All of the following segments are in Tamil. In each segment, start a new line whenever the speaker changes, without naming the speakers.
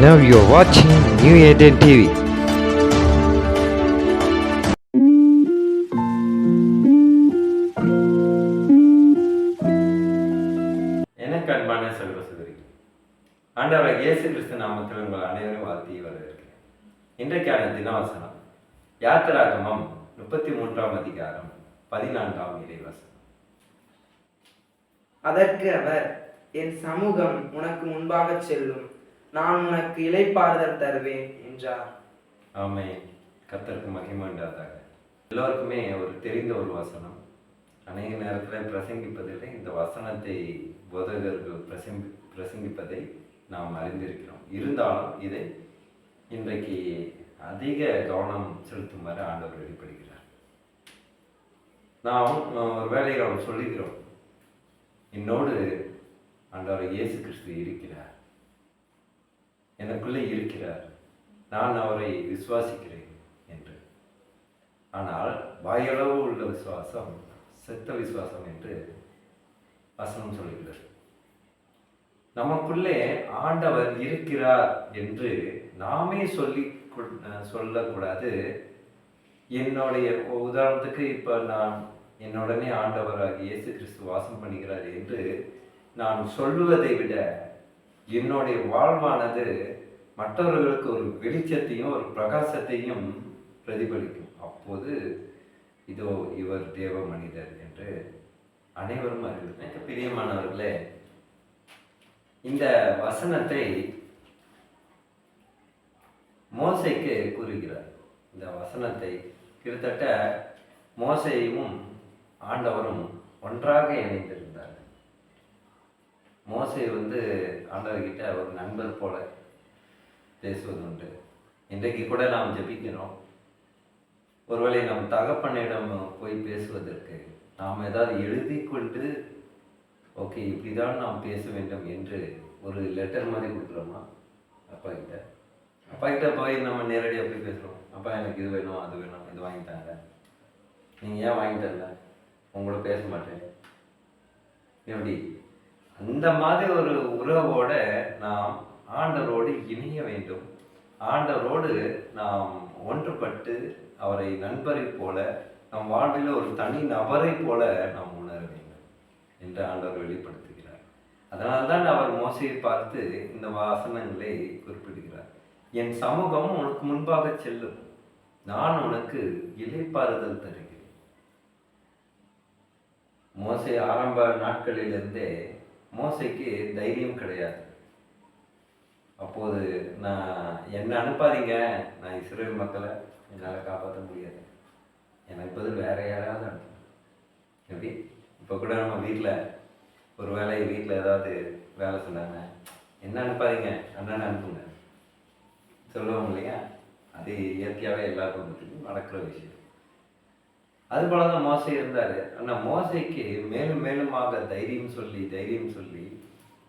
Now you're watching New Eden TV.
எனக்கு அன்பான சகோதர சகோதரி, ஆண்டவர் இயேசு கிறிஸ்து நாமத்தில் உங்கள் அனைவரும் வாழ்த்தி வரவேற்கிறேன். இன்றைக்கான தினவசனம் யாத்திராகமம் 33ஆம் அதிகாரம் 14ஆம் இறைவசனம்.
அதற்கு அவர், என் சமூகம் உனக்கு முன்பாக செல்லும், நான் உனக்கு இளைப்பாறுதல் தருவேன் என்றார்.
ஆமென். கர்த்தருக்கு மகிமை உண்டாதாக. எல்லோருக்குமே ஒரு தெரிந்த ஒரு வசனம். அநேக நேரத்தில் பிரசங்கிப்பதில்லை. இந்த வசனத்தை போதகர்கள் பிரசங்கிப்பதை நாம் அறிந்திருக்கிறோம். இருந்தாலும் இதை இன்றைக்கு அதிக கவனம் செலுத்துமாறு ஆண்டவர் வெளிப்படுகிறார். நாம் ஒரு வேலையை நாம் சொல்லுகிறோம், என்னோடு ஆண்டவர் இயேசு கிறிஸ்து இருக்கிறார், எனக்குள்ளே இருக்கிறார், நான் அவரை விசுவாசிக்கிறேன் என்று. ஆனால் வாயளவு உள்ள விசுவாசம் செத்த விசுவாசம் என்று வசனம் சொல்லுகிறது. நமக்குள்ளே ஆண்டவர் இருக்கிறார் என்று நாமே சொல்லக்கூடாது. என்னுடைய உதாரணத்துக்கு இப்போ நான் என்னுடனே ஆண்டவராக இயேசு கிறிஸ்து வாசம் பண்ணுகிறார் என்று நான் சொல்லுவதை விட என்னுடைய வாழ்வானது மற்றவர்களுக்கு ஒரு வெளிச்சத்தையும் ஒரு பிரகாசத்தையும் பிரதிபலிக்கும். அப்போது இதோ இவர் தேவ மனிதர் என்று அனைவரும் அறிவித்தேன். பிரியமானவர்களே, இந்த வசனத்தை மோசைக்கு கூறுகிறார். இந்த வசனத்தை கிட்டத்தட்ட மோசையும் ஆண்டவரும் ஒன்றாக இணைந்திருந்தார். மோசை ஆண்டவர்கிட்ட ஒரு நண்பர் போல பேசுவது உண்டு. இன்றைக்கு கூட நாம் ஜெபிக்கிறோம். ஒருவேளை நம் தகப்பனிடம் போய் பேசுவதற்கு நாம் ஏதாவது எழுதி கொண்டு ஓகே இப்படிதான் நாம் பேச வேண்டும் என்று ஒரு லெட்டர் மாதிரி கொடுக்குறோமா? அப்பா கிட்ட போய் நம்ம நேரடியாக போய் பேசுகிறோம். அப்பா எனக்கு இது வேணும், அது வேணும், இது வாங்கிட்டாங்க, நீங்கள் ஏன் வாங்கி தரல, உங்களோட பேச மாட்டேன். எப்படி? அந்த மாதிரி ஒரு உறவோடு நாம் ஆண்டவரோடு இணைய வேண்டும். ஆண்டவரோடு நாம் ஒன்றுபட்டு அவரை நண்பரை போல, நம் வாழ்வில் ஒரு தனி நபரை போல நாம் உணர வேண்டும் என்று ஆண்டவர் வெளிப்படுத்துகிறார். அதனால்தான் அவர் மோசையை பார்த்து இந்த வசனங்களை குறிப்பிடுகிறார். என் சமூகம் உனக்கு முன்பாக செல்லும், நான் உனக்கு இளைப்பாறுதல் தருகிறேன். மோசை ஆரம்ப நாட்களிலிருந்தே மோசைக்கு தைரியம் கிடையாது. அப்போது என்னை அனுப்பாதீங்க, நான் இஸ்ரேல் மக்களை என்னால் காப்பாற்ற முடியாது, எனக்கு பதில் வேற யாராவது அனுப்பணும். எப்படி? இப்போ கூட நம்ம வீட்டில் ஒரு வீட்டில் ஏதாவது வேலை சொன்னாங்க, என்ன அனுப்பாதீங்க, அண்ணனை அனுப்புங்க சொல்லுவோம் இல்லையா? அது இயற்கையாகவே எல்லாருக்கும் நடக்கிற விஷயம். அதுபோல தான் மோசை இருந்தார். ஆனால் மோசைக்கு மேலும் மேலுமாக தைரியம் சொல்லி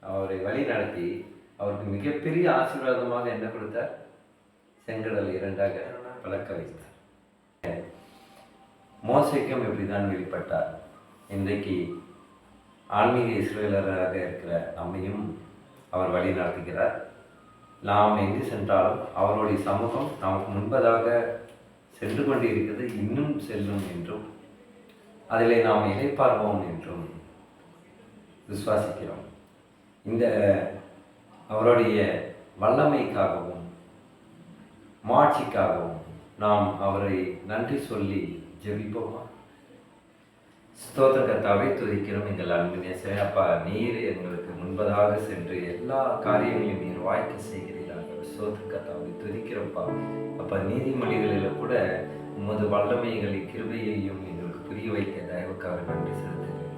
அவரை வழி நடத்தி அவருக்கு மிகப்பெரிய ஆசீர்வாதமாக என்ன கொடுத்தார்? செங்கடல் இரண்டாக பழக்க வைத்தார். மோசைக்கும் இப்படிதான் வெளிப்பட்டார். இன்றைக்கு ஆன்மீக இஸ்ரேலராக இருக்கிற நம்மையும் அவர் வழி நடத்துகிறார். நாம் எங்கு சென்றாலும் அவருடைய சமூகம் நமக்கு முன்பதாக சென்று கொண்டு இருக்கிறது, இன்னும் செல்லும் என்றும் அதிலே நாம் இளைப்பாறுவோம் என்றும் விசுவாசிக்கிறோம். இந்த அவருடைய வல்லமைக்காகவும் மாட்சிக்காகவும் நாம் அவரை நன்றி சொல்லி ஜெபிப்போமா? ஸ்தோத்திர கர்த்தாவை துதிக்கிறோம். எங்கள் அன்பு நேசரே, அப்பா, நீர் எங்களுக்கு முன்பதாக சென்று எல்லா காரியங்களையும் நீர் வாய்க்க செய்கிறீர்கள். ஸ்தோத்திர கர்த்தாவை துதிக்கிறோம்ப்பா. அப்பா, நீதிமொழிகளில் கூட உமது வல்லமைகளை கிருபையையும் எங்களுக்கு புரிய வைக்க தயவுக்காக நன்றி செலுத்துகிறேன்.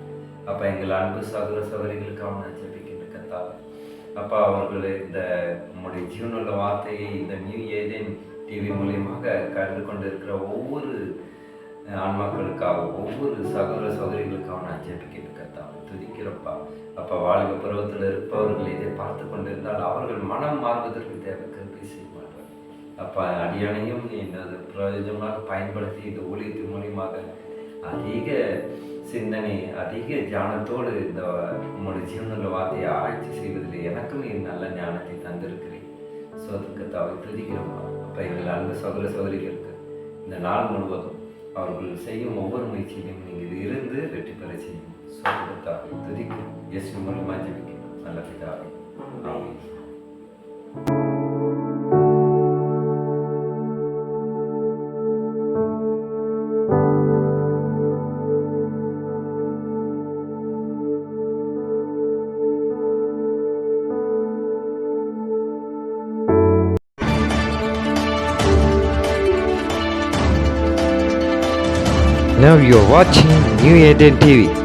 அப்பா, எங்கள் அன்பு சகோதர சகோதரிகளுக்காக நான் ஜெபிக்கின்ற கர்த்தாவே, அப்பா, அவர்கள் இந்த உங்களுடைய ஜீவனுள்ள வார்த்தையை இந்த நியூ ஏதேன் டிவி மூலியமாக கண்டு கொண்டு இருக்கிற ஒவ்வொரு ஆன்மாக்களுக்காக, ஒவ்வொரு சகோதர சகோதரிகளுக்காக நான் ஜெபிக்கின்ற கர்த்தாவை துதிக்கிறப்பா. அப்பா, வாலிப பருவத்தில் இருப்பவர்கள் இதை பார்த்து கொண்டிருந்தால் அவர்கள் மனம் மாறுவதற்கு தேவை கிருபை செய்வார்கள். அப்பா, அடியானையும் என்னது பிரயோஜனமாக பயன்படுத்தி இந்த ஊழியத்தின் மூலியமாக அதிக சிந்தனை, அதிக ஞானத்தோடு இந்த உங்களுடைய ஜீவனுள்ள வார்த்தையை ஆராய்ச்சி செய்வதில் எனக்கும் நல்ல ஞானத்தை தந்திருக்கிறேன். சோதற்கத்தாவை துதிக்கிறோம். அப்போ எங்கள் அன்பு சகோதர சகோதரிகளுக்கு இந்த நாள் முழுவதும் அவர்கள் செய்யும் ஒவ்வொரு முயற்சியிலும் நீங்கள் இருந்து வெற்றி பெற செய்யும் சோதற்கத்தாவை துதிக்கிறோம். இயேசு மூலமாக ஜெபிக்கிறோம் நல்ல பிதாவே. ஆமென்.
Now you are watching New Eden TV.